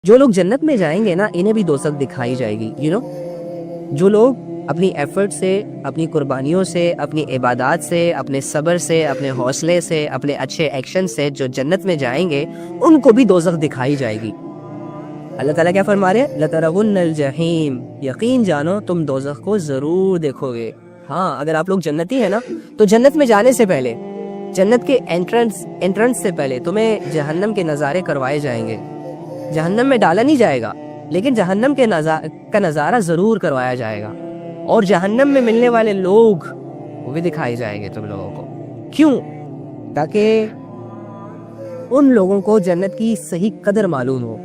جو لوگ جنت میں جائیں گے نا انہیں بھی دوزخ دکھائی جائے گی. جو لوگ اپنی ایفرٹ سے، اپنی قربانیوں سے، اپنی عبادات سے، اپنے صبر سے، اپنے حوصلے سے، اپنے اچھے ایکشن سے جو جنت میں جائیں گے ان کو بھی دوزخ دکھائی جائے گی. اللہ تعالیٰ کیا فرما رہے ہیں؟ لَتَرَوُنَّ الْجَحِيمَ، یقین جانو تم دوزخ کو ضرور دیکھو گے. ہاں، اگر آپ لوگ جنتی ہیں نا تو جنت میں جانے سے پہلے، جنت کے انٹرنس سے پہلے تمہیں جہنم کے نظارے کروائے جائیں گے. جہنم میں ڈالا نہیں جائے گا لیکن جہنم کا نظارہ ضرور کروایا جائے گا، اور جہنم میں ملنے والے لوگ وہ بھی دکھائے جائیں گے تم لوگوں کو. کیوں؟ تاکہ ان لوگوں کو جنت کی صحیح قدر معلوم ہو،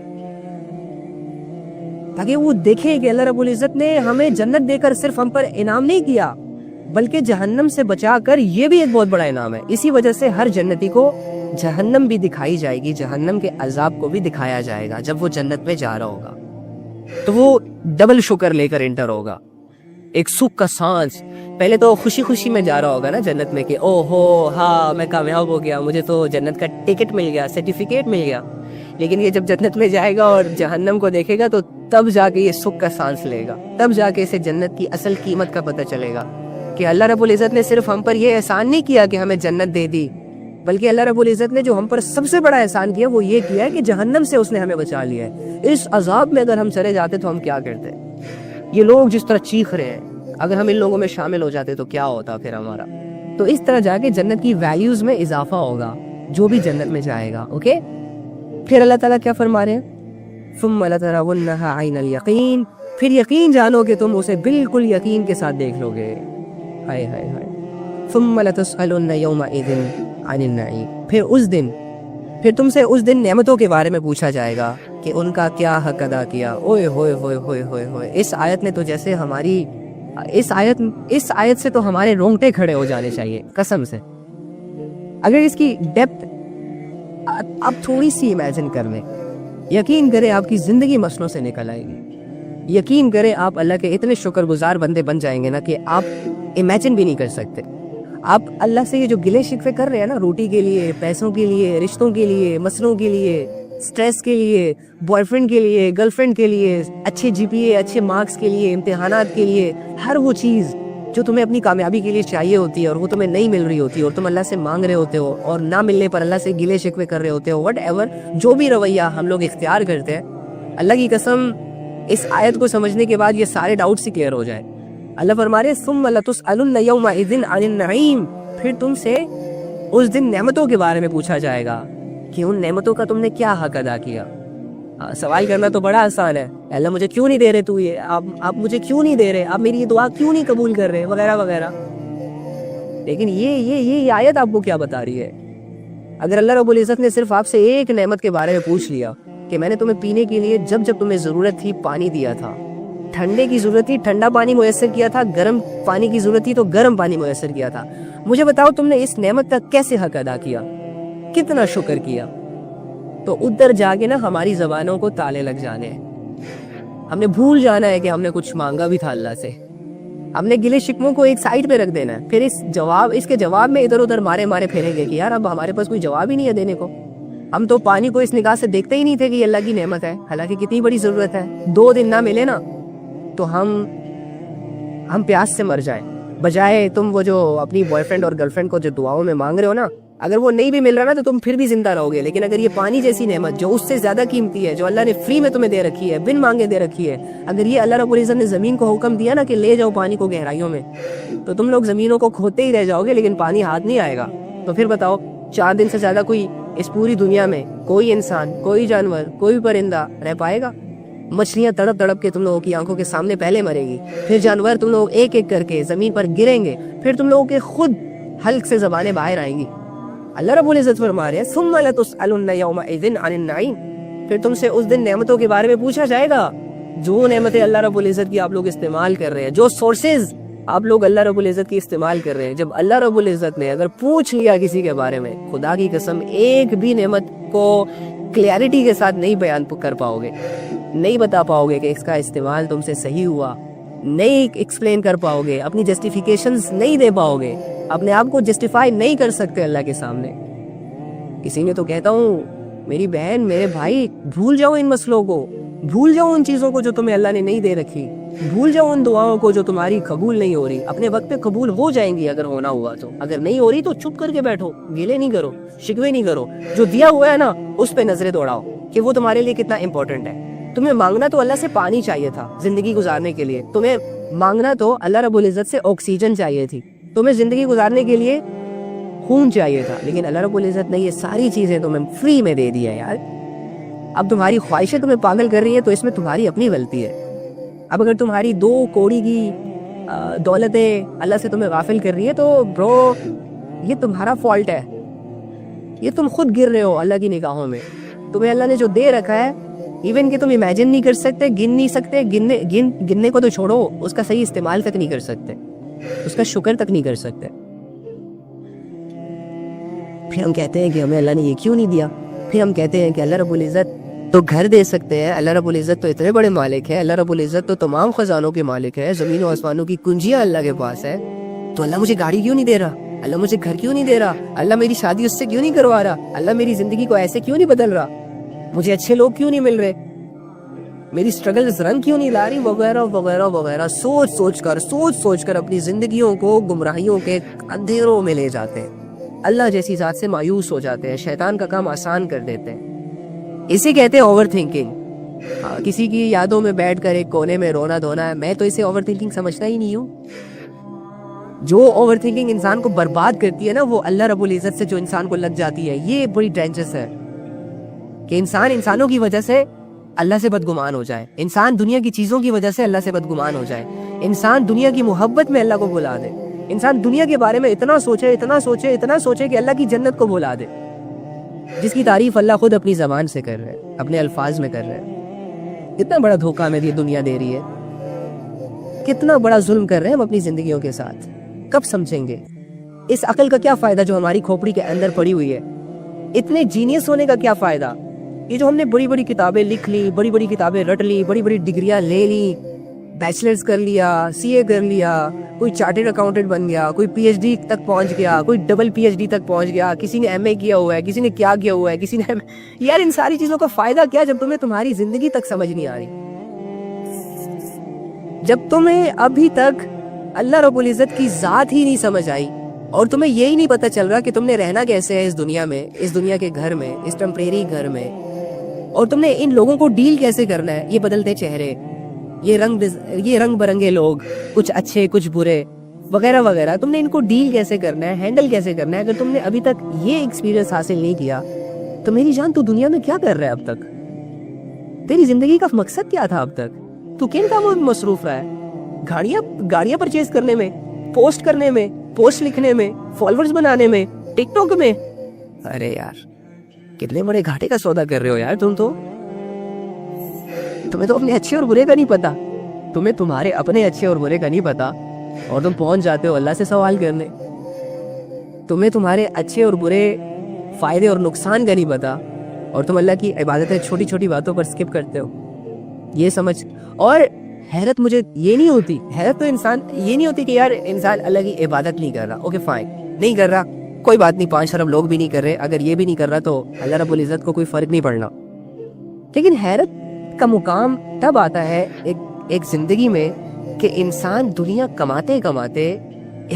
تاکہ وہ دیکھیں کہ اللہ رب العزت نے ہمیں جنت دے کر صرف ہم پر انعام نہیں کیا بلکہ جہنم سے بچا کر یہ بھی ایک بہت بڑا انعام ہے. اسی وجہ سے ہر جنتی کو جہنم بھی دکھائی جائے گی، جہنم کے عذاب کو بھی دکھایا جائے گا. جب وہ جنت میں جا رہا ہوگا تو وہ ڈبل شکر لے کر انٹر ہوگا، ایک سکھ کا سانس. پہلے تو خوشی خوشی میں جا رہا ہوگا نا جنت میں کہ او ہو ہاں میں کامیاب ہو گیا، مجھے تو جنت کا ٹکٹ مل گیا، سرٹیفکیٹ مل گیا. لیکن یہ جب جنت میں جائے گا اور جہنم کو دیکھے گا تو تب جا کے یہ سکھ کا سانس لے گا، تب جا کے اسے جنت کی اصل قیمت کا پتہ چلے گا کہ اللہ رب العزت نے صرف ہم پر یہ احسان نہیں کیا کہ ہمیں جنت دے دی، بلکہ اللہ رب العزت نے جو ہم پر سب سے بڑا احسان کیا وہ یہ کیا ہے کہ جہنم سے اس نے ہمیں بچا لیا ہے. اس عذاب میں اگر ہم چلے جاتے تو ہم کیا کرتے؟ یہ لوگ جس طرح چیخ رہے ہیں، اگر ہم ان لوگوں میں شامل ہو جاتے تو کیا ہوتا پھر ہمارا؟ تو اس طرح جا کے جنت کی ویلیوز میں اضافہ ہوگا جو بھی جنت میں جائے گا. اوکے، پھر اللہ تعالیٰ کیا فرما رہے ہیں؟ ثم لترونها عین الیقین، پھر یقین جانو کہ تم اسے بالکل یقین کے ساتھ دیکھ لو گے. ہائے ہائے ہائے. ثم لتسألن یومئذ عن النعیم، پھر تم سے اس دن نعمتوں کے بارے میں پوچھا جائے گا کہ ان کا کیا حق ادا کیا. اوئے ہوئے ہوئے ہوئے ہوئے ہوئے. اس آیت نے تو جیسے ہماری اس آیت سے تو ہمارے رونگٹے کھڑے ہو جانے چاہیے قسم سے. اگر اس کی ڈیپتھ آپ تھوڑی سی امیجن کر لیں، یقین کریں آپ کی زندگی مسئلوں سے نکل آئے گی. یقین کریں آپ اللہ کے اتنے شکر گزار بندے بن جائیں گے نا کہ آپ امیجن بھی نہیں کر سکتے. آپ اللہ سے یہ جو گلے شکوے کر رہے ہیں نا، روٹی کے لیے، پیسوں کے لیے، رشتوں کے لیے، مسئلوں کے لیے، سٹریس کے لیے، بوائے فرینڈ کے لیے، گرل فرینڈ کے لیے، اچھے جی پی اے، اچھے مارکس کے لیے، امتحانات کے لیے، ہر وہ چیز جو تمہیں اپنی کامیابی کے لیے چاہیے ہوتی ہے اور وہ تمہیں نہیں مل رہی ہوتی اور تم اللہ سے مانگ رہے ہوتے ہو اور نہ ملنے پر اللہ سے گلے شکوے کر رہے ہوتے ہو، وٹ ایور جو بھی رویہ ہم لوگ اختیار کرتے ہیں، اللہ کی قسم اس آیت کو سمجھنے کے بعد یہ سارے ڈاؤٹس ہی کلیئر ہو جائے. اللہ فرما رہے ثم لتسألن یومئذ عن النعیم، پھر تم سے اس دن نعمتوں کے بارے میں پوچھا جائے گا کہ ان نعمتوں کا تم نے کیا حق ادا کیا. سوال کرنا تو بڑا آسان ہے، اللہ مجھے کیوں نہیں دے رہے تو یہ، آپ مجھے کیوں نہیں دے رہے، آپ میری یہ دعا کیوں نہیں قبول کر رہے، وغیرہ وغیرہ. لیکن یہ آیت آپ کو کیا بتا رہی ہے؟ اگر اللہ رب العزت نے صرف آپ سے ایک نعمت کے بارے میں پوچھ لیا کہ میں نے تمہیں پینے کے لیے جب تمہیں ضرورت تھی پانی دیا تھا، ٹھنڈے کی ضرورت تھی ٹھنڈا پانی میسر کیا تھا، گرم پانی کی ضرورت تھی تو گرم پانی میسر کیا تھا، مجھے بتاؤ تم نے اس نعمت کا کیسے حق ادا کیا، کتنا شکر کیا؟ تو ادھر جا کے نا ہماری زبانوں کو تالے لگ جانے ہیں. ہم نے بھول جانا ہے کہ ہم نے کچھ مانگا بھی تھا اللہ سے. ہم نے گلے شکووں کو ایک سائڈ پہ رکھ دینا ہے، پھر اس کے جواب میں ادھر ادھر مارے پھیریں گے کہ یار اب ہمارے پاس کوئی جواب ہی نہیں ہے دینے کو. ہم تو پانی کو اس نگاہ سے دیکھتے ہی نہیں تھے کہ یہ اللہ کی نعمت ہے، حالانکہ کتنی بڑی ضرورت ہے. 2 دن نہ ملے نا تو ہم پیاس سے مر جائیں، بجائے تم وہ جو اپنی بوائے فرینڈ اور گرل فرینڈ کو جو دعاؤں میں مانگ رہے ہو نا، اگر وہ نہیں بھی مل رہا نا تو تم پھر بھی زندہ رہو گے. لیکن اگر یہ پانی جیسی نعمت جو اس سے زیادہ قیمتی ہے، جو اللہ نے فری میں تمہیں دے رکھی ہے، بن مانگے دے رکھی ہے، اگر یہ اللہ رب العزت نے زمین کو حکم دیا نا کہ لے جاؤ پانی کو گہرائیوں میں، تو تم لوگ زمینوں کو کھودتے ہی رہ جاؤ گے لیکن پانی ہاتھ نہیں آئے گا. تو پھر بتاؤ 4 دن سے زیادہ کوئی اس پوری دنیا میں کوئی انسان، کوئی جانور، کوئی پرندہ رہ پائے گا؟ مچھلیاں تڑپ تڑپ کے تم لوگوں کی آنکھوں کے سامنے پہلے مرے گی، پھر جانور تم لوگ ایک ایک کر کے زمین پر گریں گے، پھر تم لوگوں کے خود حلق سے زبانیں باہر آئیں گی. اللہ رب العزت فرما رہے ہیں ثم لتسألن یومئذ عن النعیم، پھر تم سے اس دن نعمتوں کے بارے میں پوچھا جائے گا. جو نعمتیں اللہ رب العزت کی آپ لوگ استعمال کر رہے ہیں، جو سورسز آپ لوگ اللہ رب العزت کی استعمال کر رہے ہیں، جب اللہ رب العزت نے اگر پوچھ لیا کسی کے بارے میں، خدا کی قسم ایک بھی نعمت کو کلیئرٹی کے ساتھ نہیں بیان کر پاؤ گے، نہیں بتا پاؤ گے کہ اس کا استعمال تم سے صحیح ہوا، نہیں ایکسپلین کر پاؤ گے، اپنی جسٹیفیکیشنز نہیں دے پاؤ گے، اپنے آپ کو جسٹیفائی نہیں کر سکتے اللہ کے سامنے. اسی لیے تو کہتا ہوں میری بہن میرے بھائی بھول جاؤ ان مسئلوں کو, بھول جاؤ ان چیزوں کو جو تمہیں اللہ نے نہیں دے رکھی, بھول جاؤ ان دعاؤں کو جو تمہاری قبول نہیں ہو رہی. اپنے وقت پہ قبول ہو جائیں گی اگر ہونا ہوا تو, اگر نہیں ہو رہی تو چپ کر کے بیٹھو, گیلے نہیں کرو, شکوے نہیں کرو. جو دیا ہوا ہے نا اس پہ نظریں دوڑاؤ کہ وہ تمہارے لیے کتنا امپورٹنٹ ہے. تمہیں مانگنا تو اللہ سے پانی چاہیے تھا زندگی گزارنے کے لیے, تمہیں مانگنا تو اللہ رب العزت سے آکسیجن چاہیے تھی, تمہیں زندگی گزارنے کے لیے خون چاہیے تھا, لیکن اللہ رب العزت نے یہ ساری چیزیں تمہیں فری میں دے دی ہے یار. اب تمہاری خواہشیں تمہیں پاگل کر رہی ہیں تو اس میں تمہاری اپنی غلطی ہے. اب اگر تمہاری 2 کوڑی کی دولتیں اللہ سے تمہیں غافل کر رہی ہے تو برو یہ تمہارا فالٹ ہے, یہ تم خود گر رہے ہو اللہ کی نگاہوں میں. تمہیں اللہ نے جو دے رکھا ہے ایون کہ تم امیجن نہیں کر سکتے, گن نہیں سکتے, گننے کو تو چھوڑو, اس کا صحیح استعمال تک نہیں کر سکتے, اس کا شکر تک نہیں کر سکتے. پھر ہم کہتے ہیں کہ ہمیں اللہ نے یہ کیوں نہیں دیا, پھر ہم کہتے ہیں کہ اللہ رب العزت تو گھر دے سکتے ہیں, اللہ رب العزت تو اتنے بڑے مالک ہے, اللہ رب العزت تو تمام خزانوں کے مالک ہے, زمین و آسمانوں کی کنجیاں اللہ کے پاس ہے, تو اللہ مجھے گاڑی کیوں نہیں دے رہا, اللہ مجھے گھر کیوں نہیں دے رہا, اللہ میری شادی اس سے کیوں نہیں کروا رہا, اللہ میری زندگی کو ایسے کیوں نہیں بدل رہا, مجھے اچھے لوگ کیوں نہیں مل رہے, میری سٹرگلز رنگ کیوں نہیں لا رہی, وغیرہ وغیرہ وغیرہ. سوچ سوچ کر اپنی زندگیوں کو گمراہیوں کے اندھیروں میں لے جاتے ہیں, اللہ جیسی ذات سے مایوس ہو جاتے ہیں, شیطان کا کام آسان کر دیتے ہیں. اسے کہتے ہیں اوور تھنکنگ. کسی کی یادوں میں بیٹھ کر ایک کونے میں رونا دھونا ہے, میں تو اسے اوور تھنکنگ سمجھتا ہی نہیں ہوں. جو اوور تھنکنگ انسان کو برباد کرتی ہے نا, وہ اللہ رب العزت سے جو انسان کو لگ جاتی ہے, یہ بڑی ڈینجرس ہے کہ انسانوں کی وجہ سے اللہ سے بدگمان ہو جائے, انسان دنیا کی چیزوں کی وجہ سے اللہ سے بدگمان ہو جائے, انسان دنیا کی محبت میں اللہ کو بھلا دے, انسان دنیا کے بارے میں اتنا سوچے کہ اللہ کی جنت کو بھلا دے, جس کی تعریف اللہ خود اپنی زبان سے کر رہے ہیں, اپنے الفاظ میں کر رہے ہیں. کتنا بڑا دھوکہ ہمیں یہ دنیا دے رہی ہے, کتنا بڑا ظلم کر رہے ہیں ہم اپنی زندگیوں کے ساتھ. کب سمجھیں گے اس عقل کا کیا فائدہ جو ہماری کھوپڑی کے اندر پڑی ہوئی ہے, اتنے جینیس ہونے کا کیا فائدہ, یہ جو ہم نے بڑی بڑی کتابیں لکھ لی, بڑی بڑی کتابیں رٹ لی, بڑی بڑی ڈگریاں لے لی, بیچلرز کر لیا, CA کر لیا, کوئی چارٹرڈ اکاؤنٹنٹ بن گیا, کوئی PhD تک پہنچ گیا, کوئی ڈبل PhD تک پہنچ گیا, کسی نے MA کیا ہوا ہے, کسی نے کیا کیا ہوا ہے, کسی نے یار ان ساری چیزوں کا فائدہ کیا جب تمہیں تمہاری زندگی تک سمجھ نہیں آ رہی, جب تمہیں ابھی تک اللہ رب العزت کی ذات ہی نہیں سمجھ آئی, اور تمہیں یہی نہیں پتا چل رہا کہ تم نے رہنا کیسے ہے اس دنیا میں, اس دنیا کے گھر میں, اس ٹیمپریری گھر میں, اور تم نے ان لوگوں کو ڈیل کیسے کرنا ہے, یہ بدلتے چہرے, یہ رنگ برنگے لوگ, کچھ اچھے کچھ برے وغیرہ وغیرہ, تم نے ان کو ڈیل کیسے کرنا ہے, ہینڈل کیسے کرنا ہے. اگر تم نے ابھی تک یہ ایکسپیرینس حاصل نہیں کیا تو میری جان تو دنیا میں کیا کر رہا ہے اب تک, تیری زندگی کا مقصد کیا تھا اب تک, تو کن کاموں میں مصروف رہا ہے, گاڑیاں پرچیز کرنے میں, پوسٹ کرنے میں, پوسٹ لکھنے میں, فالوورز بنانے میں, ٹک ٹاک میں. ارے یار کتنے بڑے گھاٹے کا سودا کر رہے ہو یار تم تو, تمہیں تو اپنے اچھے اور برے کا نہیں پتا, تمہیں تمہارے اپنے اچھے اور برے کا نہیں پتا, اور تم پہنچ جاتے ہو اللہ سے سوال کرنے. تمہیں تمہارے اچھے اور برے فائدے اور نقصان کا نہیں پتا, اور تم اللہ کی عبادتیں چھوٹی چھوٹی باتوں پر سکپ کرتے ہو. یہ سمجھ, اور حیرت مجھے یہ نہیں ہوتی, حیرت تو انسان یہ نہیں ہوتی کہ یار انسان اللہ کی عبادت نہیں کر رہا, اوکے فائن نہیں کر رہا, کوئی بات نہیں, 5 ارب لوگ بھی نہیں کر رہے, اگر یہ بھی نہیں کر رہا تو اللہ رب العزت کو کوئی فرق نہیں پڑنا. لیکن حیرت کا مقام تب آتا ہے ایک زندگی میں کہ انسان دنیا کماتے کماتے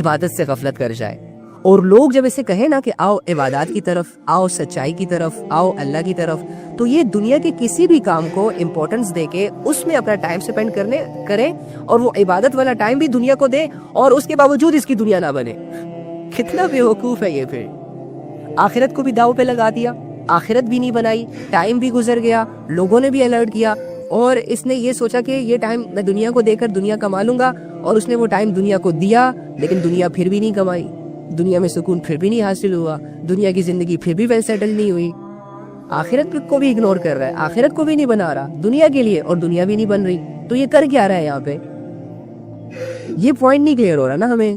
عبادت سے غفلت کر جائے, اور لوگ جب اسے کہیں نا کہ آؤ عبادات کی طرف, آؤ سچائی کی طرف, آؤ اللہ کی طرف, تو یہ دنیا کے کسی بھی کام کو امپورٹنس دے کے اس میں اپنا ٹائم سپینڈ کرے, اور وہ عبادت والا ٹائم بھی دنیا کو دے, اور اس کے باوجود اس کی دنیا نہ بنے. کتنا بیوقوف ہے یہ. پھر آخرت کو بھی داؤ پہ لگا دیا, آخرت بھی نہیں بنائی, ٹائم بھی گزر گیا, لوگوں نے بھی الرٹ کیا, اور اس نے یہ سوچا کہ یہ ٹائم میں دنیا کو دے کر دنیا کما لوں گا, اور اس نے وہ ٹائم دنیا کو دیا, لیکن دنیا پھر بھی نہیں کمائی, دنیا میں سکون پھر بھی نہیں حاصل ہوا, دنیا کی زندگی پھر بھی ویل سیٹل نہیں ہوئی. آخرت کو بھی اگنور کر رہا ہے, آخرت کو بھی نہیں بنا رہا دنیا کے لیے, اور دنیا بھی نہیں بن رہی, تو یہ کر کیا رہا ہے یہاں پہ, یہ پوائنٹ نہیں کلیئر ہو رہا نا ہمیں.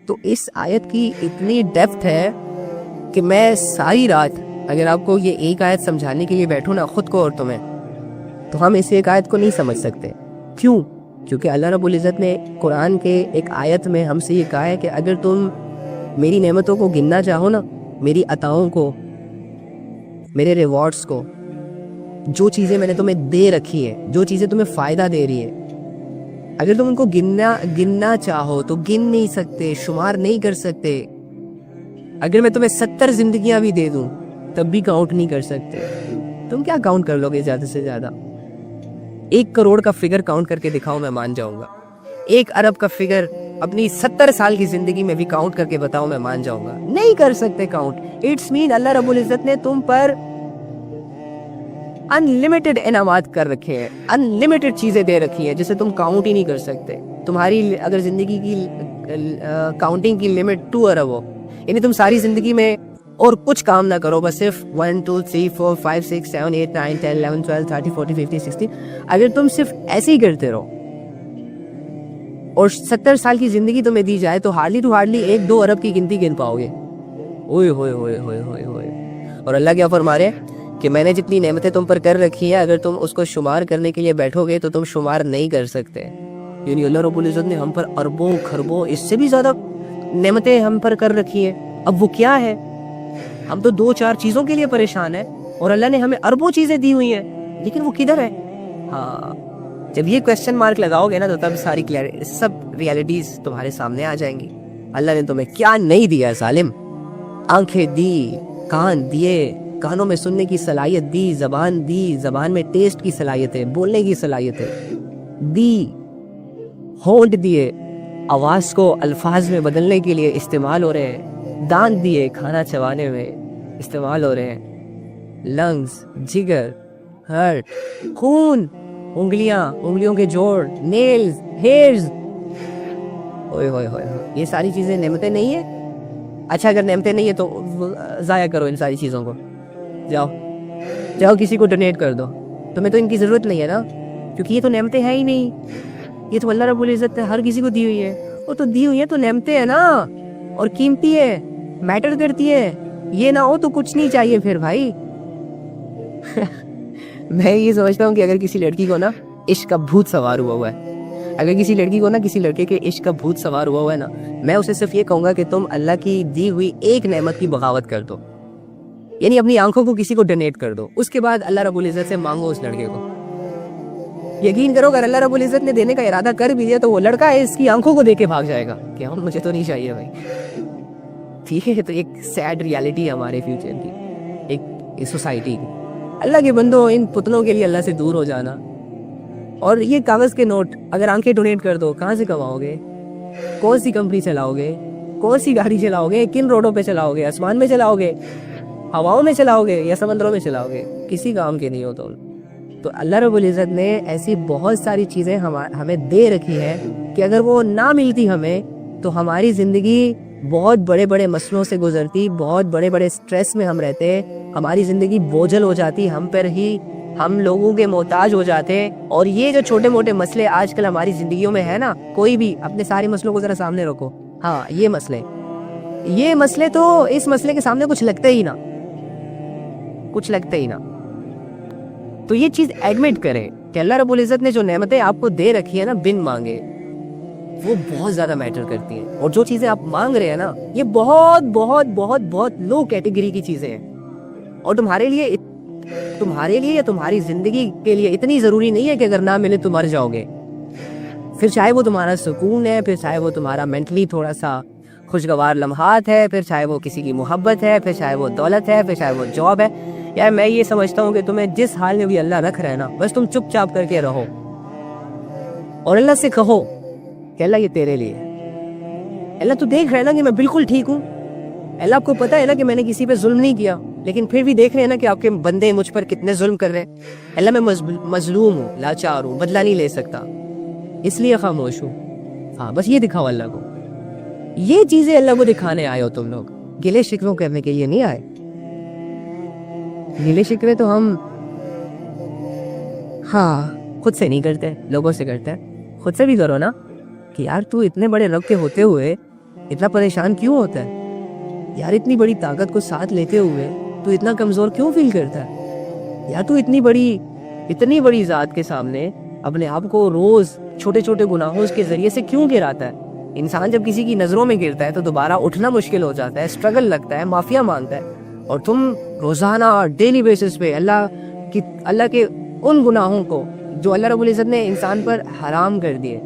تو اس آیت کی اتنی ڈیپتھ ہے کہ میں ساری رات اگر آپ کو یہ ایک آیت سمجھانے کے لیے بیٹھوں نا, خود کو اور تمہیں, تو ہم اس ایک آیت کو نہیں سمجھ سکتے. کیوں؟ کیونکہ اللہ رب العزت نے قرآن کے ایک آیت میں ہم سے یہ کہا ہے کہ اگر تم میری نعمتوں کو گننا چاہو نا, میری عطاؤں کو, میرے ریوارڈز کو, جو چیزیں میں نے تمہیں دے رکھی ہیں, جو چیزیں تمہیں فائدہ دے رہی ہیں, اگر تم ان کو گننا چاہو تو گن نہیں سکتے, شمار نہیں کر سکتے. اگر میں تمہیں 70 زندگیاں بھی دے دوں تب بھی کاؤنٹ نہیں کر سکتے. تم کیا کاؤنٹ کر لو گے زیادہ سے زیادہ؟ 1 کروڑ کا فگر کاؤنٹ کر کے دکھاؤ, میں مان جاؤں گا. 1 ارب کا فگر اپنی 70 سال کی زندگی میں بھی کاؤنٹ کر کے بتاؤ, میں مان جاؤں گا. نہیں کر سکتے کاؤنٹ. اٹس مین اللہ رب العزت نے تم پر انلمیٹڈ انعامات کر رکھے ہیں, انلمیٹڈ چیزیں دے رکھی ہیں جسے تم کاؤنٹ ہی نہیں کر سکتے. تمہاری اگر زندگی کی کاؤنٹنگ کی لمٹ 2 ارب ہو, یعنی تم ساری زندگی میں اور کچھ کام نہ کرو, بس صرف 1 2 3 4 5 6 7 8 9 10 11 12 13 14 15 16, اگر تم صرف ایسے ہی کرتے رہو اور 70 سال کی زندگی تمہیں دی جائے تو ہارڈلی 1-2 ارب کی گنتی گن پاؤ گے. اوئے ہوئے ہوئے ہوئے ہوئے ہوئے. اور اللہ کیا فرما رہے ہیں کہ میں نے جتنی نعمتیں تم پر کر رکھی ہیں, اگر تم اس کو شمار کرنے کے لیے بیٹھو گے تو تم شمار نہیں کر سکتے. یعنی اللہ رب العزت نے ہم پر اربوں خربوں اس سے بھی زیادہ نعمتیں ہم پر کر رکھی ہیں. اب وہ کیا ہے؟ ہم تو 2-4 چیزوں کے لیے پریشان ہیں اور اللہ نے ہمیں اربوں چیزیں دی ہوئی ہیں, لیکن وہ کدھر ہے؟ ہاں, جب یہ کویسچن مارک لگاؤ گے نا تو تب ساری سب ریالٹیز تمہارے سامنے آ جائیں گی. اللہ نے تمہیں کیا نہیں دیا ظالم؟ آنکھیں دی, کان دیے, کانوں میں سننے کی صلاحیت دی, زبان دی, زبان میں ٹیسٹ کی صلاحیتیں, بولنے کی صلاحیتیں دی, ہونٹ دیے, آواز کو الفاظ میں بدلنے کے لیے استعمال ہو رہے ہیں, دانت دیے, کھانا چبانے میں استعمال ہو رہے ہیں, لنگز, جگر, ہارٹ, خون, انگلیوں کے جوڑ, نیلز, ہیئرز. اوئے ہوئے ہوئے, یہ ساری چیزیں نعمتیں نہیں ہیں؟ اچھا اگر نعمتیں نہیں ہیں تو ضائع کرو ان ساری چیزوں کو. جاؤ کسی کو ڈونیٹ کر دو, تمہیں تو ان کی ضرورت نہیں ہے نا, کیونکہ یہ تو نعمتیں ہیں ہی نہیں. یہ تو اللہ رب العزت نے ہر کسی کو دی ہوئی ہے. وہ تو دی ہوئی ہے تو نعمتیں ہیں نا, اور قیمتی ہے, میٹر کرتی ہے. یہ نہ ہو تو کچھ نہیں چاہیے پھر بھائی. میں یہ سمجھتا ہوں کہ اگر کسی لڑکی کو نا عشق کا بھوت سوار ہوا ہے, اگر کسی لڑکی کو نا کسی لڑکے کے عشق کا بھوت سوار ہوا ہے نا, میں اسے صرف یہ کہوں گا کہ تم اللہ کی دی ہوئی ایک نعمت کی بغاوت کر دو, یعنی اپنی آنکھوں کو کسی کو ڈونیٹ کر دو. اس کے بعد اللہ رب العزت سے مانگو اس لڑکے کو. یقین کرو اگر اللہ رب العزت نے دینے کا ارادہ کر بھی دیا تو وہ لڑکا ہے اس کی آنکھوں کو دے کے بھاگ جائے گا کہ ہم مجھے تو نہیں چاہیے بھائی. ٹھیک ہے, تو ایک سیڈ ریالٹی ہے ہمارے فیوچر کی, ایک سوسائٹی کی. اللہ کے بندو, ان پتلوں کے لیے اللہ سے دور ہو جانا. اور یہ کاغذ کے نوٹ اگر آنکھیں ڈونیٹ کر دو, کہاں سے کماؤ گے؟ کون سی کمپنی چلاؤ گے؟ کون سی گاڑی چلاؤ گے؟ کن روڈوں پہ چلاؤ گے؟ آسمان میں چلاؤ گے, ہواؤں میں چلاؤ گے, یا سمندروں میں چلاؤ گے؟ کسی کام کے نہیں ہو تم. تو اللہ رب العزت نے ایسی بہت ساری چیزیں ہمیں دے رکھی ہیں کہ اگر وہ نہ ملتی ہمیں تو ہماری زندگی بہت بڑے بڑے مسئلوں سے گزرتی, بہت بڑے بڑے سٹریس میں ہم رہتے, ہماری زندگی بوجھل ہو جاتی, ہم پر ہی ہم لوگوں کے محتاج ہو جاتے. اور یہ جو چھوٹے موٹے مسئلے آج کل ہماری زندگیوں میں ہے نا, کوئی بھی اپنے سارے مسئلوں کو ذرا سامنے رکھو. ہاں, یہ مسئلے تو اس مسئلے کے سامنے کچھ لگتے ہی نا. تو یہ چیز ایڈمٹ کریں کہ اللہ رب العزت نے جو نعمتیں آپ کو دے رکھی ہیں نا بن مانگے, وہ بہت زیادہ میٹر کرتی ہیں. اور جو چیزیں آپ مانگ رہے ہیں نا, یہ بہت بہت بہت بہت لو کیٹیگری کی چیزیں ہیں, اور تمہارے لیے یا تمہاری زندگی کے لیے اتنی ضروری نہیں ہے کہ اگر نہ ملے تو مر جاؤ گے. پھر چاہے وہ تمہارا سکون ہے, پھر چاہے وہ تمہارا مینٹلی تھوڑا سا خوشگوار لمحات ہے, پھر چاہے وہ کسی کی محبت ہے, پھر چاہے وہ دولت ہے, پھر چاہے وہ جاب ہے. یار میں یہ سمجھتا ہوں کہ تمہیں جس حال میں بھی اللہ رکھ رہا ہے نا, بس تم چپ چاپ کر کے رہو اور اللہ سے کہو کہ اللہ یہ تیرے لیے. اللہ تو دیکھ رہا ہے نا کہ میں بالکل ٹھیک ہوں. اللہ آپ کو پتا ہے نا کہ میں نے کسی پہ ظلم نہیں کیا, لیکن پھر بھی دیکھ رہے ہیں نا کہ آپ کے بندے مجھ پر کتنے ظلم کر رہے ہیں. اللہ میں مظلوم ہوں, لاچار ہوں, بدلہ نہیں لے سکتا, اس لیے خاموش ہوں. ہاں, بس یہ دکھاؤ اللہ کو. یہ چیزیں اللہ کو دکھانے آئے ہو تم لوگ, گلے شکوے کرنے کے لیے نہیں آئے. گلے شکوے تو ہم خود سے نہیں کرتے, لوگوں سے کرتے ہیں. خود سے بھی کرو نا کہ یار تو اتنے بڑے رب کے ہوتے ہوئے اتنا پریشان کیوں ہوتا ہے یار, اتنی بڑی طاقت کو ساتھ لیتے ہوئے تو اتنا کمزور کیوں فیل کرتا ہے یار, تو اتنی بڑی ذات کے سامنے اپنے آپ کو روز چھوٹے چھوٹے گناہوں کے ذریعے سے کیوں گراتا ہے. انسان جب کسی کی نظروں میں گرتا ہے تو دوبارہ اٹھنا مشکل ہو جاتا ہے, اسٹرگل لگتا ہے, معافیا مانگتا ہے, اور تم روزانہ ڈیلی بیسس پہ اللہ کے ان گناہوں کو جو اللہ رب العزت نے انسان پر حرام کر دیے،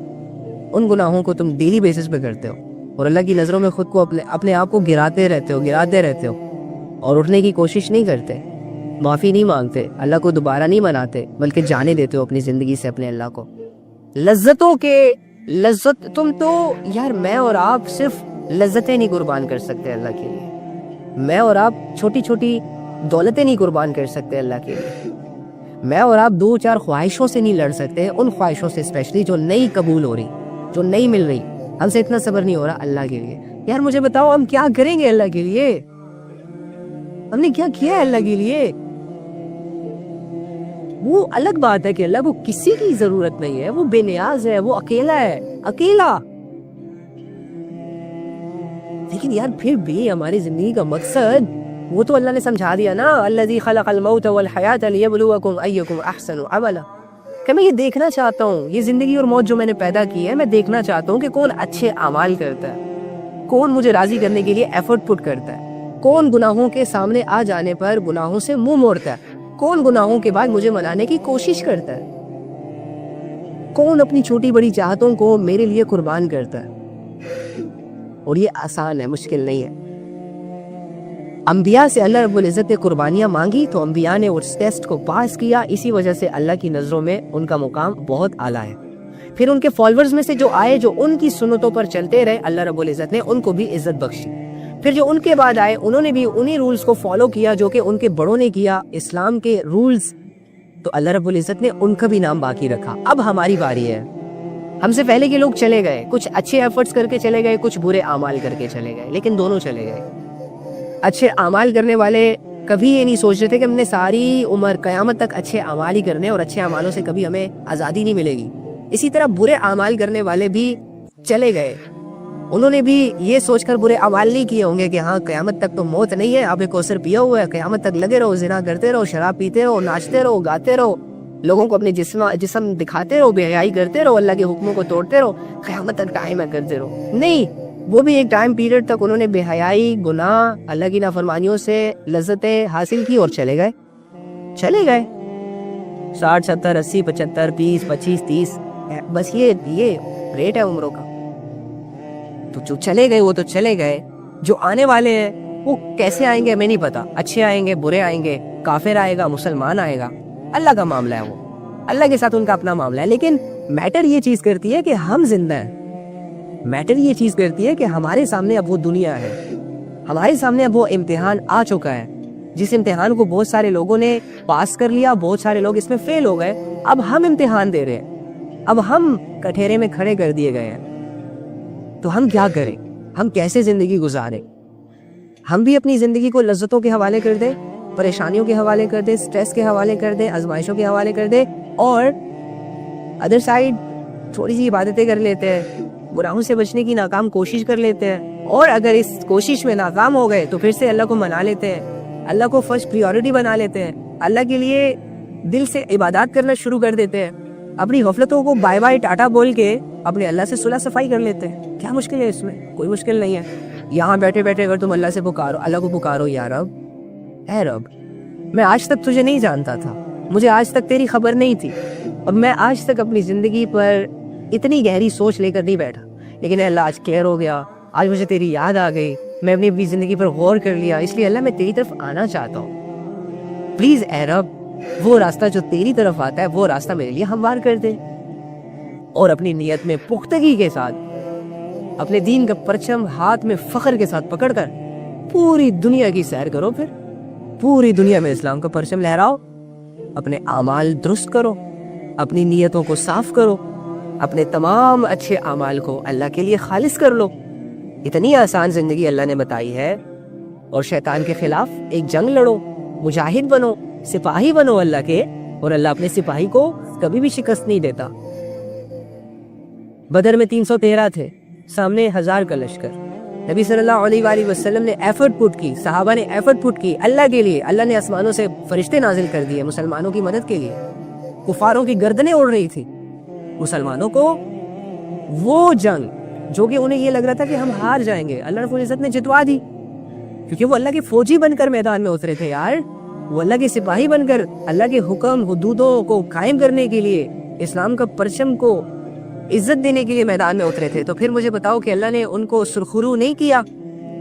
ان گناہوں کو تم ڈیلی بیسس پہ کرتے ہو، اور اللہ کی نظروں میں خود کو اپنے آپ کو گراتے رہتے ہو اور اٹھنے کی کوشش نہیں کرتے، معافی نہیں مانگتے، اللہ کو دوبارہ نہیں مناتے، بلکہ جانے دیتے ہو اپنی زندگی سے اپنے اللہ کو۔ لذت تم تو یار، میں اور آپ صرف لذتیں نہیں قربان کر سکتے اللہ کے لیے، میں اور آپ چھوٹی چھوٹی دولتیں نہیں قربان کر سکتے اللہ کے لیے، میں اور آپ 2-4 خواہشوں سے نہیں لڑ سکتے، ان خواہشوں سے اسپیشلی جو نہیں قبول ہو رہی، جو نہیں مل رہی، ہم سے اتنا صبر نہیں ہو رہا اللہ کے لیے۔ یار مجھے بتاؤ ہم کیا کریں گے اللہ کے لیے؟ ہم نے کیا کیا ہے اللہ کے لیے؟ وہ الگ بات ہے کہ اللہ کو کسی کی ضرورت نہیں ہے، وہ بے نیاز ہے، وہ اکیلا ہے، اکیلا۔ لیکن یار پھر بھی ہماری زندگی کا مقصد وہ تو اللہ نے سمجھا دیا نا، الذی خلق الموت والحیات لیبلوکم ایکم احسن عملا، کہ میں یہ دیکھنا چاہتا ہوں، یہ زندگی اور موت جو میں نے پیدا کی ہے، میں دیکھنا چاہتا ہوں کہ کون اچھے اعمال کرتا ہے، کون مجھے راضی کرنے کے لیے ایفرٹ پٹ کرتا ہے، کون گناہوں کے سامنے آ جانے پر گناہوں سے منہ موڑتا ہے، کون گناہوں کے بعد مجھے منانے کی کوشش کرتا ہے، کون اپنی چھوٹی بڑی چاہتوں کو میرے لیے قربان کرتا ہے۔ اور یہ آسان ہے، مشکل نہیں ہے۔ انبیاء سے اللہ رب العزت نے قربانیاں مانگی تو انبیاء نے اس ٹیسٹ کو پاس کیا، اسی وجہ سے اللہ کی نظروں میں ان کا مقام بہت اعلیٰ ہے۔ پھر ان کے فالوورز میں سے جو آئے، جو ان کی سنتوں پر چلتے رہے، اللہ رب العزت نے ان کو بھی عزت بخشی۔ پھر جو ان کے بعد آئے، انہوں نے بھی انہی رولز کو فالو کیا جو کہ ان کے بڑوں نے کیا، اسلام کے رولز، تو اللہ رب العزت نے ان کا بھی نام باقی رکھا۔ اب ہماری باری ہے۔ ہم سے پہلے کے لوگ چلے گئے، کچھ اچھے ایفرٹس کر کے چلے گئے، کچھ برے اعمال کر کے چلے گئے، لیکن دونوں چلے گئے۔ اچھے اعمال کرنے والے کبھی یہ نہیں سوچ رہے تھے کہ ہم نے ساری عمر قیامت تک اچھے اعمال ہی کرنے، اور اچھے اعمالوں سے کبھی ہمیں آزادی نہیں ملے گی۔ اسی طرح برے اعمال کرنے والے بھی چلے گئے، انہوں نے بھی یہ سوچ کر برے اعمال نہیں کیے ہوں گے کہ ہاں قیامت تک تو موت نہیں ہے، آپ کوثر پیا ہوا ہے، قیامت تک لگے رہو، زنا کرتے رہو، شراب پیتے رہو، ناچتے رہو، گاتے رہو، لوگوں کو اپنے جسم دکھاتے رہو، بے حیائی کرتے رہو، اللہ کے حکموں کو توڑتے رہو، قیامت تک ٹائم ہے کرتے رہو۔ نہیں، وہ بھی ایک ٹائم پیریڈ تک انہوں نے بے حیائی، گناہ، اللہ کی نافرمانیوں سے لذتیں حاصل کی اور چلے گئے 60 70 80 75 20 25 30، بس یہ ریٹ ہے عمروں کا۔ تو جو چلے گئے وہ تو چلے گئے، جو آنے والے ہیں وہ کیسے آئیں گے ہمیں نہیں پتا، اچھے آئیں گے، برے آئیں گے، کافر آئے گا، مسلمان آئے گا، اللہ کا معاملہ ہے، وہ اللہ کے ساتھ ان کا اپنا معاملہ ہے۔ لیکن میٹر یہ چیز کرتی ہے کہ ہم زندہ ہیں، میٹر یہ چیز کرتی ہے کہ ہمارے سامنے اب وہ دنیا ہے، ہمارے سامنے اب وہ امتحان آ چکا ہے، جس امتحان کو بہت سارے لوگوں نے پاس کر لیا، بہت سارے لوگ اس میں فیل ہو گئے، اب ہم امتحان دے رہے ہیں، اب ہم کٹہرے میں کھڑے کر دیے گئے ہیں۔ تو ہم کیا کریں؟ ہم کیسے زندگی گزاریں؟ ہم بھی اپنی زندگی کو لذتوں کے حوالے کر دیں، پریشانیوں کے حوالے کر دیں، سٹریس کے حوالے کر دیں، آزمائشوں کے حوالے کر دیں، اور ادر سائڈ تھوڑی سی عبادتیں کر لیتے ہیں، گناہوں سے بچنے کی ناکام کوشش کر لیتے ہیں، اور اگر اس کوشش میں ناکام ہو گئے تو پھر سے اللہ کو منا لیتے ہیں، اللہ کو فرسٹ پریورٹی بنا لیتے ہیں، اللہ کے لیے دل سے عبادات کرنا شروع کر دیتے ہیں، اپنی غفلتوں کو بائے بائے ٹاٹا بول کے اپنے اللہ سے صلح صفائی کر لیتے ہیں۔ کیا مشکل ہے اس میں؟ کوئی مشکل نہیں ہے۔ یہاں بیٹھے بیٹھے اگر تم اللہ سے پکارو، اللہ کو پکارو، یا رب، اے رب، میں آج تک تجھے نہیں جانتا تھا، مجھے آج تک تیری خبر نہیں تھی، اور میں آج تک اپنی زندگی پر اتنی گہری سوچ لے کر نہیں بیٹھا، لیکن اللہ آج کلیئر ہو گیا، آج مجھے تیری یاد آ گئی، میں اپنی زندگی پر غور کر لیا، اس لیے اللہ میں تیری طرف آنا چاہتا ہوں، پلیز اے رب وہ راستہ جو تیری طرف آتا ہے وہ راستہ میرے لیے ہموار کر دے۔ اور اپنی نیت میں پختگی کے ساتھ اپنے دین کا پرچم ہاتھ میں فخر کے ساتھ پکڑ کر پوری دنیا کی سیر کرو، پھر پوری دنیا میں اسلام کا پرچم لہراؤ، اپنے اعمال درست کرو، اپنی نیتوں کو صاف کرو، اپنے تمام اچھے اعمال کو اللہ کے لیے خالص کر لو۔ اتنی آسان زندگی اللہ نے بتائی ہے، اور شیطان کے خلاف ایک جنگ لڑو، مجاہد بنو، سپاہی بنو اللہ کے، اور اللہ اپنے سپاہی کو کبھی بھی شکست نہیں دیتا۔ بدر میں 313 تھے، سامنے 1000 کا لشکر، نبی صلی اللہ علیہ وآلہ وسلم نے ایفرٹ پٹ کی، صحابہ نے ایفرٹ پٹ کی اللہ کے لیے، اللہ نے آسمانوں سے فرشتے نازل کر دیے مسلمانوں کی مدد کے لیے، کفاروں کی گردنیں اڑ رہی تھی، مسلمانوں کو وہ جنگ جو کہ انہیں یہ لگ رہا تھا کہ ہم ہار جائیں گے، اللہ رب العزت نے جتوا دی، کیونکہ وہ اللہ کے فوجی بن کر میدان میں اترے تھے یار، وہ اللہ کے سپاہی بن کر اللہ کے حکم حدودوں کو قائم کرنے کے لیے، اسلام کا پرچم کو عزت دینے کے لیے میدان میں اترے تھے۔ تو پھر مجھے بتاؤ کہ اللہ نے ان کو سرخرو نہیں کیا؟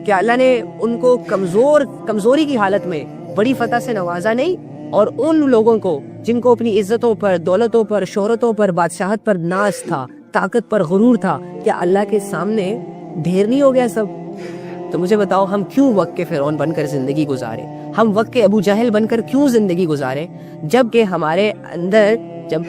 کیا اللہ نے ان کو کمزوری کی حالت میں بڑی فتح سے نوازا نہیں؟ اور ان لوگوں کو جن کو اپنی عزتوں پر، دولتوں پر، شہرتوں پر، بادشاہت پر ناز تھا، طاقت پر غرور تھا، کیا اللہ کے سامنے ڈھیر نہیں ہو گیا سب؟ تو مجھے بتاؤ ہم کیوں وقت کے فرعون بن کر زندگی گزارے؟ ہم وقت کے ابو جہل بن کر کیوں زندگی گزارے؟ جبکہ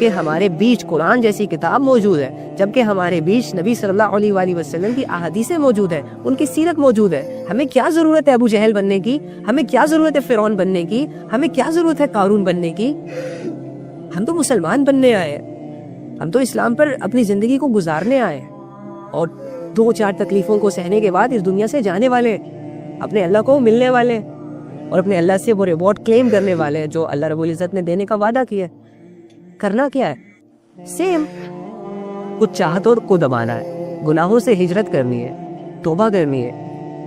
ہمارے بیچ قرآن جیسی کتاب موجود ہے، جبکہ ہمارے بیچ نبی صلی اللہ علیہ وآلہ وسلم کی احادیثیں موجود ہیں، ان کی سیرت موجود ہے۔ ہمیں کیا ضرورت ہے ابو جہل بننے کی؟ ہمیں کیا ضرورت ہے فرعون بننے کی؟ ہمیں کیا ضرورت ہے قارون بننے کی؟ ہم تو مسلمان بننے آئے ہیں، ہم تو اسلام پر اپنی زندگی کو گزارنے آئے ہیں، اور 2-4 تکلیفوں کو سہنے کے بعد اس دنیا سے جانے والے، اپنے اللہ کو ملنے والے، اور اپنے اللہ سے وہ ریوارڈ کلیم کرنے والے ہیں جو اللہ رب العزت نے دینے کا وعدہ کیا ہے۔ کرنا کیا ہے؟ سیم، کچھ چاہت اور کو دبانا ہے، گناہوں سے ہجرت کرنی ہے، توبہ کرنی ہے،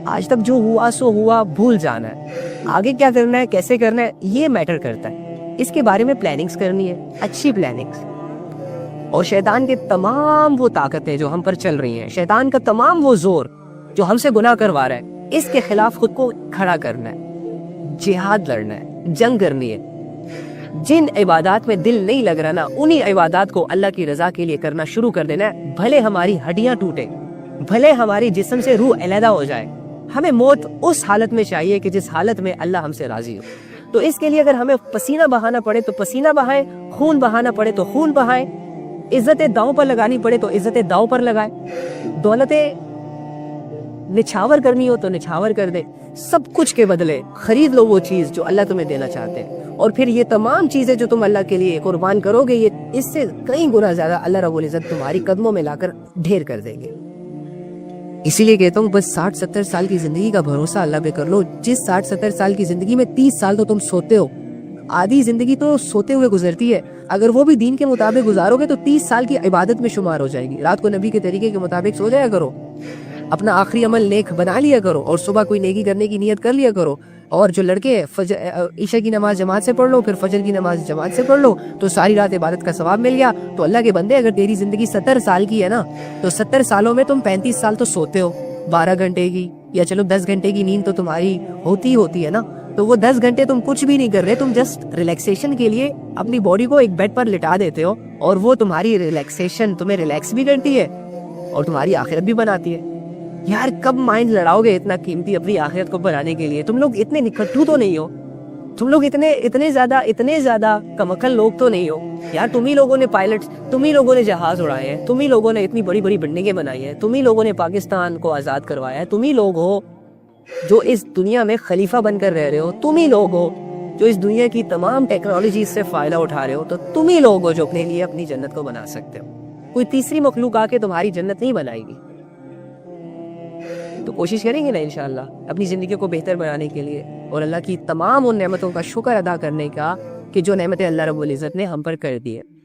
آج تک جو ہوا سو ہوا بھول جانا ہے، آگے کیا کرنا ہے، کیسے کرنا ہے، یہ میٹر کرتا ہے۔ اس کے بارے میں پلاننگز کرنی ہے، اچھی پلاننگز۔ اور شیطان کے تمام وہ طاقتیں جو ہم پر چل رہی ہیں، شیطان کا تمام وہ زور جو ہم سے گناہ کروا رہا ہے، اس کے خلاف خود کو کھڑا کرنا ہے، جہاد لڑنا ہے، جنگ کرنی ہے۔ جن عبادات میں دل نہیں لگ رہا نا، انہی عبادات کو اللہ کی رضا کے لیے کرنا شروع کر دینا ہے، بھلے ہماری ہڈیاں ٹوٹے، بھلے ہماری جسم سے روح علیحدہ ہو جائے، ہمیں موت اس حالت میں چاہیے کہ جس حالت میں اللہ ہم سے راضی ہو۔ تو اس کے لیے اگر ہمیں پسینہ بہانا پڑے تو پسینہ بہائیں، خون بہانا پڑے تو خون بہائیں، عزتیں داؤں پر لگانی پڑے تو عزتیں داؤں پر لگائیں، دولتیں نچھاور کرنی ہو تو نچھاور کر دے، سب کچھ کے بدلے خرید لو وہ چیز جو اللہ تمہیں دینا چاہتے ہیں، اور پھر یہ تمام چیزیں جو تم اللہ کے لیے قربان کرو گے، یہ اس سے کئی گنا زیادہ اللہ رب العزت تمہاری قدموں میں لا کر ڈھیر کر دیں گے۔ اسی لیے کہتا ہوں بس 60-70 سال کی زندگی کا بھروسہ اللہ پہ کر لو۔ جس 60-70 سال کی زندگی میں 30 سال تو تم سوتے ہو، آدھی زندگی تو سوتے ہوئے گزرتی ہے، اگر وہ بھی دین کے مطابق گزارو گے تو 30 سال کی عبادت میں شمار ہو جائے گی۔ رات کو نبی کے طریقے کے مطابق سو جایا کرو، اپنا آخری عمل نیک بنا لیا کرو، اور صبح کوئی نیکی کرنے کی نیت کر لیا کرو، اور جو لڑکے عشاء کی نماز جماعت سے پڑھ لو، پھر فجر کی نماز جماعت سے پڑھ لو، تو ساری رات عبادت کا ثواب مل گیا۔ تو اللہ کے بندے، اگر تیری زندگی 70 سال کی ہے نا، تو 70 سالوں میں تم 35 سال تو سوتے ہو، 12 گھنٹے کی یا چلو 10 گھنٹے کی نیند تو تمہاری ہوتی ہے نا، تو وہ 10 گھنٹے تم کچھ بھی نہیں کر رہے، تم جسٹ ریلیکسیشن کے لیے اپنی باڈی کو ایک بیڈ پر لٹا دیتے ہو، اور وہ تمہاری ریلیکسیشن تمہیں ریلیکس بھی کرتی ہے اور تمہاری آخرت بھی بناتی ہے۔ یار کب مائنڈ لڑاؤ گے اتنا قیمتی اپنی آخرت کو بنانے کے لیے؟ تم لوگ اتنے نکھٹو تو نہیں ہو، تم لوگ اتنے زیادہ کمکل لوگ تو نہیں ہو یار۔ تم ہی لوگوں نے پائلٹس، تم ہی لوگوں نے جہاز اڑائے ہیں، تم ہی لوگوں نے اتنی بڑی بڑی بلڈنگیں بنائی ہیں، تم ہی لوگوں نے پاکستان کو آزاد کروایا ہے، تم ہی لوگ ہو جو اس دنیا میں خلیفہ بن کر رہ رہے ہو، تم ہی لوگ ہو جو اس دنیا کی تمام ٹیکنالوجیز سے فائدہ اٹھا رہے ہو، تو تم ہی لوگ ہو جو اپنے لیے اپنی جنت کو بنا سکتے ہو۔ کوئی تیسری مخلوق آ کے تمہاری جنت نہیں بنائے گی۔ تو کوشش کریں گے نا انشاءاللہ اپنی زندگی کو بہتر بنانے کے لیے، اور اللہ کی تمام ان نعمتوں کا شکر ادا کرنے کا کہ جو نعمتیں اللہ رب العزت نے ہم پر کر دی ہے۔